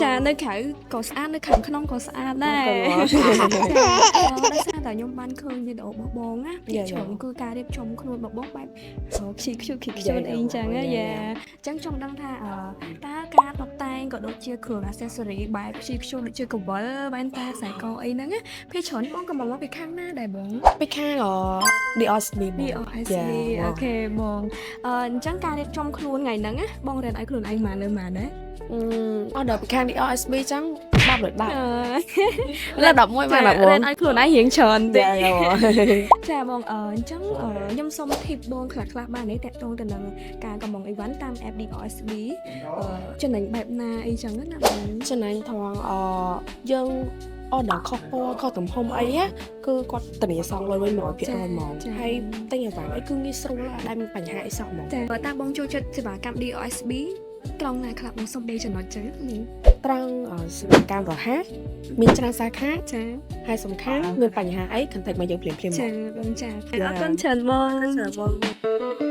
ចានៅក្រៅក៏ស្អាតនៅខាងក្នុងក៏ស្អាតដែរដោយសារតែខ្ញុំបានឃើញវីដេអូរបស់បងណាពីច្រើនគឺការរៀបចំខ្លួនរបស់បងបែបខ្ជិលខ្ជុលអីអញ្ចឹងយ៉ាអញ្ចឹងចង់ដឹងថាតើការតុបតែងក៏ដូចជាគ្រឿង accessory បែបខ្ជិលខ្ជុលដូចជាកវិលបែនតាខ្សែកអីហ្នឹងភាគច្រើនបងក៏មកពីខាងណាដែរបងពីខាង DOSB អូខេបងអញ្ចឹងការរៀបចំខ្លួនថ្ងៃហ្នឹងណាបងរៀនឲ្យខ្លួនឯងមកនៅមកដែរអត់ដល់ពីខាង DOSB ចឹង10លើ10លើ11មក10រៀនឲ្យខ្លួនឯងរៀងច្រើនតិចចាបងអញ្ចឹងខ្ញុំសុំ tip បងខ្លះបានទេតាក់ទងទៅនឹងការកំងអីវ៉ាន់តាម app DOSB ចំណេញបែបណាអីចឹងណាបងចំណេញថងយើងorder ខុសពណ៌ខុសទំហំអីគឺគាត់ធានាសងលុយវិញ100%ហ្មងហើយទិញអីវ៉ាន់អីគឺងាយស្រួលអត់ដែលមានបញ្ហាអីសោះហ្មងតែតាមបងចូលចិត្តសេវាកម្ម DOSB ត្រង់ណាខ្លះបងសុំដេកចំណុចចឹងត្រង់សេវាកម្មរហ័សមានច្រើនសាខាចាហើយសំខាន់មានបញ្ហាអី contact មកយើងភ្លាមៗចាបងចាអរគុណច្រើនបង